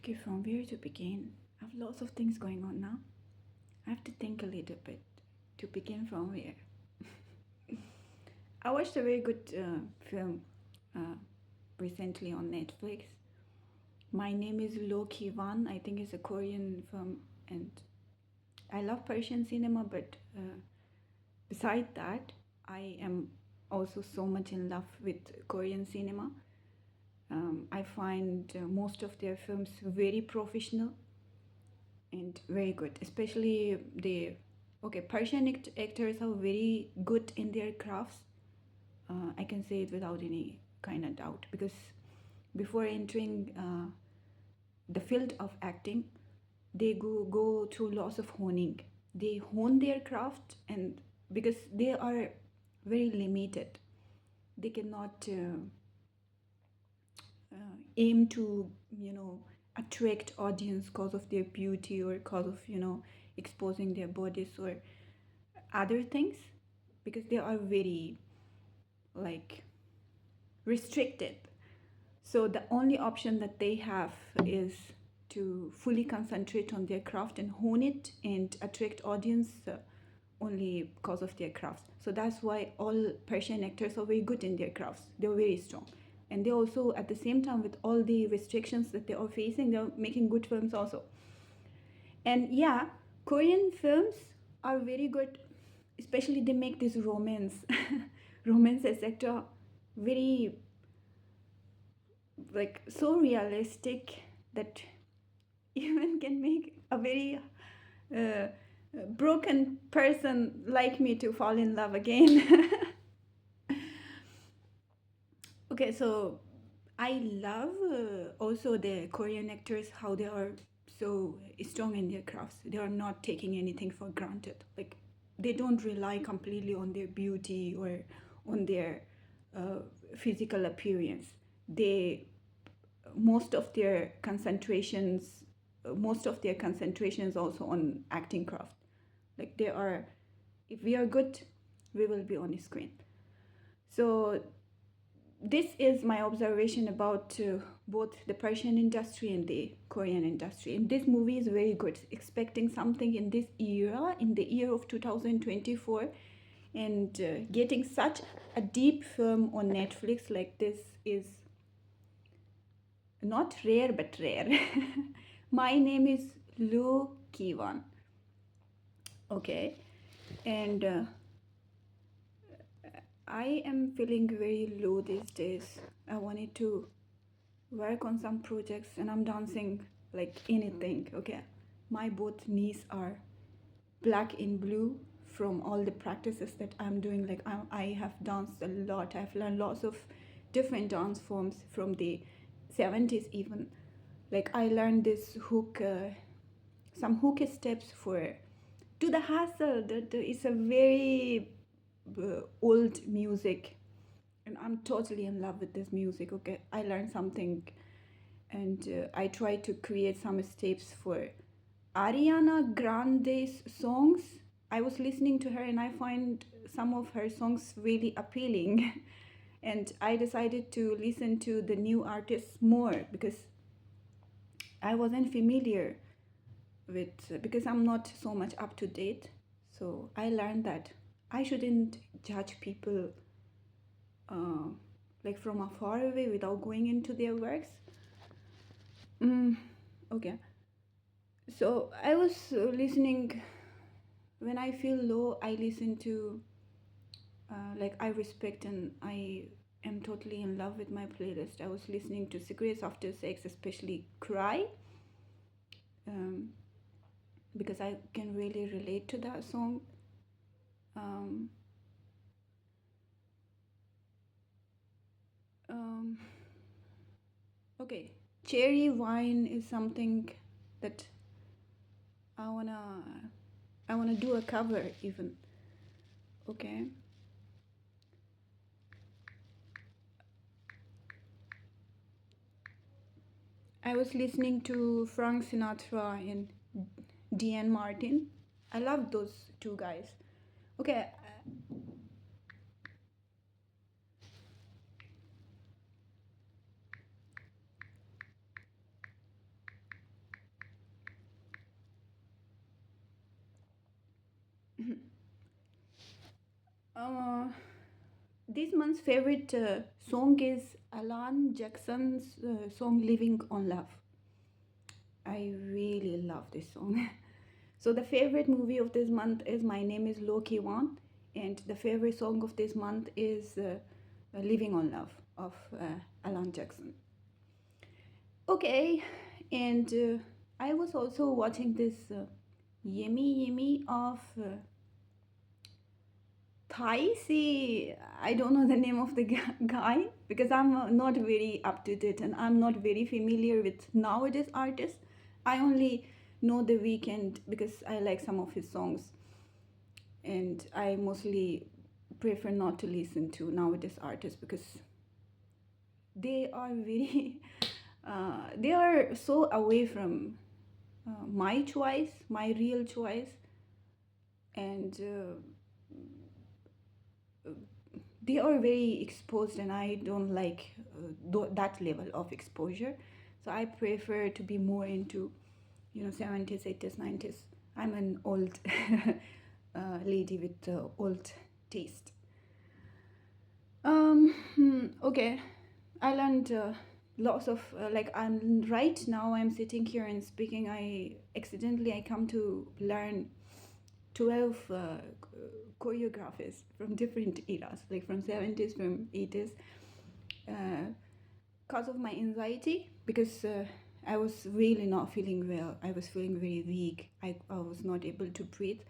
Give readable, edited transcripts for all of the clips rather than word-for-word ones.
Okay, from where to begin? I have lots of things going on now. I have to think a little bit to begin from where. I watched a very good film uh, recently on Netflix. My name is Loki Van. I think it's a Korean film, and I love Persian cinema. But beside that, I am also so much in love with Korean cinema. I find most of their films very professional and very good, especially the Persian actors are very good in their crafts. I can say it without any kind of doubt, because before entering the field of acting, they go through lots of honing. They hone their craft, and because they are very limited, they cannot aim to attract audience because of their beauty or because of exposing their bodies or other things, because they are very like restricted. So the only option that they have is to fully concentrate on their craft and hone it and attract audience only because of their crafts. So that's why all Persian actors are very good in their crafts. They're very strong. And they also, at the same time, with all the restrictions that they are facing, they're making good films also. And yeah, Korean films are very good, especially they make this romance, romance, etc. very like so realistic that even can make a very uh, broken person like me to fall in love again. Okay, so I love also the Korean actors, how they are so strong in their crafts. They are not taking anything for granted. Like they don't rely completely on their beauty or on their uh, physical appearance. They most of their concentration is also on acting craft. Like they are, if we are good, we will be on the screen. So this is my observation about both the Persian industry and the Korean industry. And this movie is very good. Expecting something in this era, in the year of 2024, and getting such a deep film on Netflix like this is not rare but rare. My name is Lu Kiwan. Okay, and I am feeling very low these days. I wanted to work on some projects and I'm dancing like anything. Okay, my both knees are black and blue from all the practices that I'm doing. Like I have danced a lot. I've learned lots of different dance forms from the 70s even. Like I learned this hook, some hook steps for To the Hustle. That is a very old music, and I'm totally in love with this music. Okay, I learned something, and I try to create some steps for Ariana Grande's songs. I was listening to her and I find some of her songs really appealing. And I decided to listen to the new artists more because I wasn't familiar with, because I'm not so much up to date. So I learned that I shouldn't judge people uh, like from afar away without going into their works. Okay. So I was listening when I feel low. I listen to like I respect and I am totally in love with my playlist. I was listening to Cigarettes After Sex, especially Cry, um, because I can really relate to that song. Um, um, okay, Cherry Wine is something that I wanna do a cover even. Okay. I was listening to Frank Sinatra and Dean Martin. I love those two guys. Okay, uh, this month's favorite song is Alan Jackson's song "Living on Love." I really love this song. So the favorite movie of this month is My Name is Loki Wan, and the favorite song of this month is "Living on Love" of Alan Jackson. Okay, and I was also watching this yimmy of Thai. See, I don't know the name of the guy because I'm not very up to date and I'm not very familiar with nowadays artists. I only know The Weeknd because I like some of his songs, and I mostly prefer not to listen to nowadays artists because they are very they are so away from my choice, my real choice, and they are very exposed, and I don't like that level of exposure. So I prefer to be more into 70s, 80s, 90s. I'm an old lady with old taste. Okay, I learned lots of like I'm right now. I'm sitting here and speaking. I come to learn 12 choreographers from different eras, like from 70s, from 80s, because of my anxiety, because I was really not feeling well. I was feeling very weak. I was not able to breathe.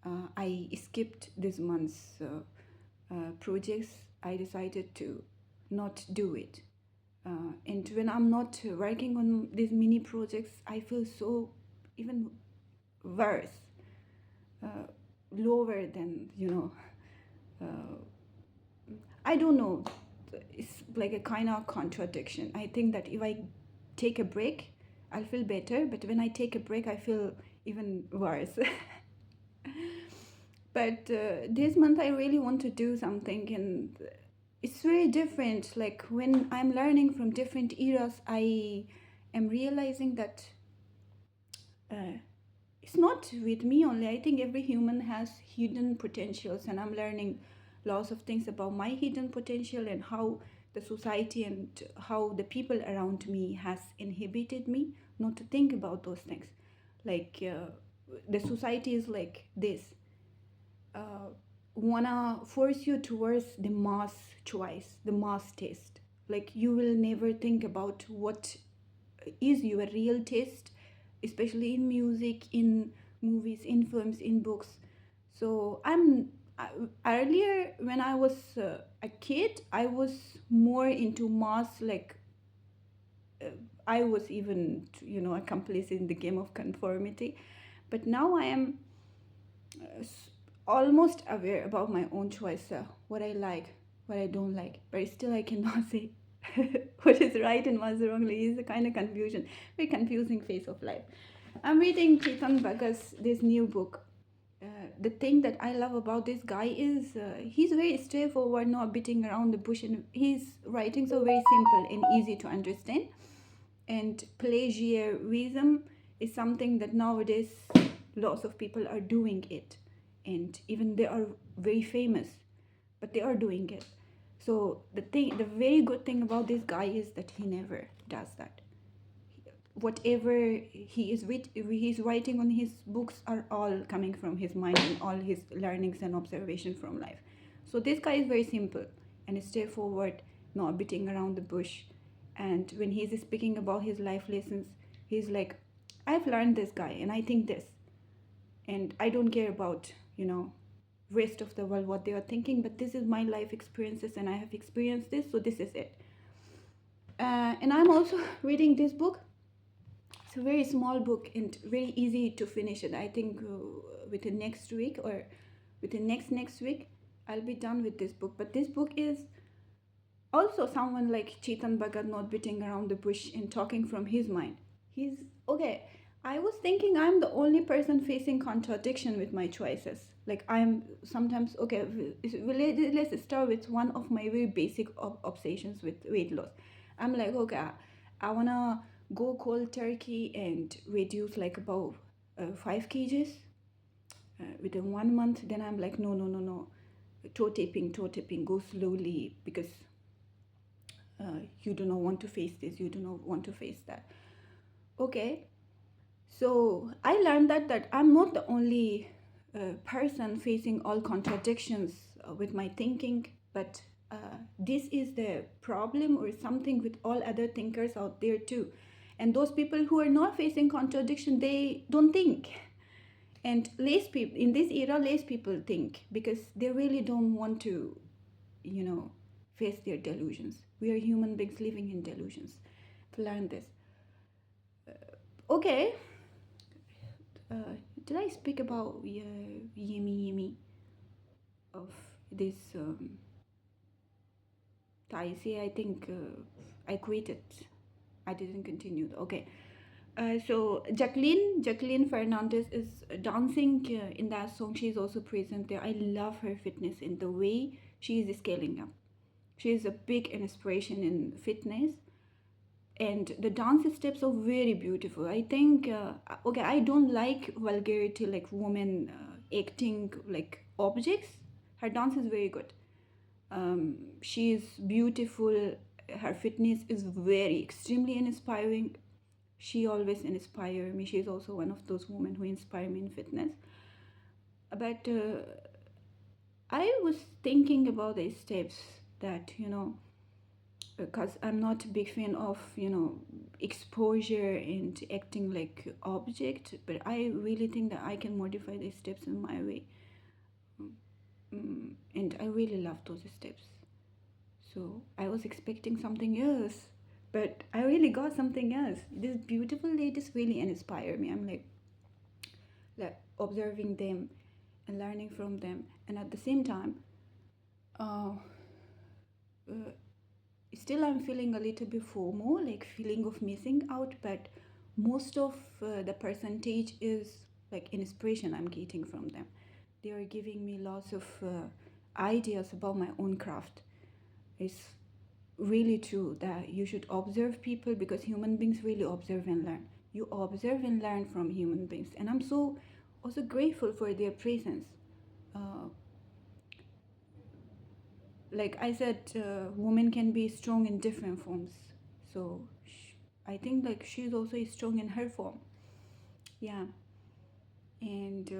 I skipped this month's projects. I decided to not do it. And when I'm not working on these mini projects, I feel so even worse, uh, lower than, I don't know. It's like a kind of contradiction. I think that if I take a break, I'll feel better, but when I take a break, I feel even worse. But this month, I really want to do something, and it's very different. Like when I'm learning from different eras, I am realizing that uh, it's not with me only. I think every human has hidden potentials, and I'm learning lots of things about my hidden potential and how the society and how the people around me has inhibited me not to think about those things. Like the society is like this, uh, wanna force you towards the mass choice, the mass taste. Like you will never think about what is your real taste, especially in music, in movies, in films, in books. So earlier when I was a kid, I was more into mass, like uh, I was even accomplice in the game of conformity. But now I am almost aware about my own choice, what I like, what I don't like, but still I cannot say what is right and what's wrong. It's a kind of confusion, very confusing phase of life. I'm reading Chetan Bhagat's this new book. The thing that I love about this guy is he's very straightforward, not beating around the bush, and he's writing so very simple and easy to understand. And plagiarism is something that nowadays lots of people are doing it, and even they are very famous, but they are doing it. So the very good thing about this guy is that he never does that. Whatever he's writing on his books are all coming from his mind and all his learnings and observation from life. So this guy is very simple and straightforward, not beating around the bush. And when he's speaking about his life lessons, he's like, I've learned this guy and I think this, and I don't care about rest of the world what they are thinking, but this is my life experiences and I have experienced this, so this is it. And I'm also reading this book. It's a very small book and very easy to finish it. I think within next week or within next week, I'll be done with this book. But this book is also someone like Chetan Bhagat not beating around the bush and talking from his mind. He's okay. I was thinking I'm the only person facing contradiction with my choices. Like I'm sometimes okay. Let's start with one of my very basic obsessions with weight loss. I'm like okay, I wanna go cold turkey and reduce like about 5 kgs. within 1 month, then I'm like, no, no, no, no, toe tipping, go slowly, because you do not want to face this, you do not want to face that. Okay, so I learned that I'm not the only person facing all contradictions with my thinking, but this is the problem or something with all other thinkers out there too. And those people who are not facing contradiction, they don't think. And less people in this era, less people think because they really don't want to, you know, face their delusions. We are human beings living in delusions. To learn this. Okay, did I speak about yimmy of this Taisi? I think I quit it. I didn't continue. Okay. So Jacqueline Fernandez is dancing in that song. She's also present there. I love her fitness in the way she is scaling up. She is a big inspiration in fitness, and the dance steps are very beautiful. I think okay, I don't like vulgarity, like women acting like objects. Her dance is very good. She is beautiful. Her fitness is very extremely inspiring. She always inspires me. She is also one of those women who inspire me in fitness. But I was thinking about the steps that, because I'm not a big fan of, exposure and acting like object, but I really think that I can modify the steps in my way. And I really love those steps. So I was expecting something else, but I really got something else. These beautiful ladies really inspire me. I'm like observing them and learning from them, and at the same time, uh, uh, still I'm feeling a little bit FOMO, like feeling of missing out, but most of the percentage is like inspiration I'm getting from them. They are giving me lots of ideas about my own craft. It's really true that you should observe people because human beings really observe and learn. You observe and learn from human beings, and I'm so also grateful for their presence. Uh, like I said, women can be strong in different forms. So I think like she's also strong in her form. Yeah, and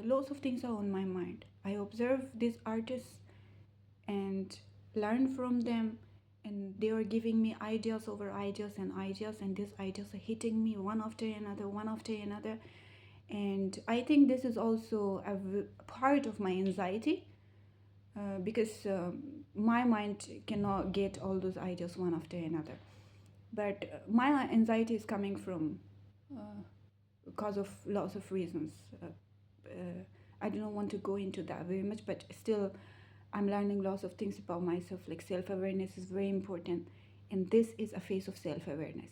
lots of things are on my mind. I observe these artists and learn from them, and they are giving me ideas over ideas and ideas, and these ideas are hitting me one after another, one after another. And I think this is also a part of my anxiety, because my mind cannot get all those ideas one after another. But my anxiety is coming from because of lots of reasons. I do not want to go into that very much, but still, I'm learning lots of things about myself. Like self awareness is very important, and this is a phase of self awareness.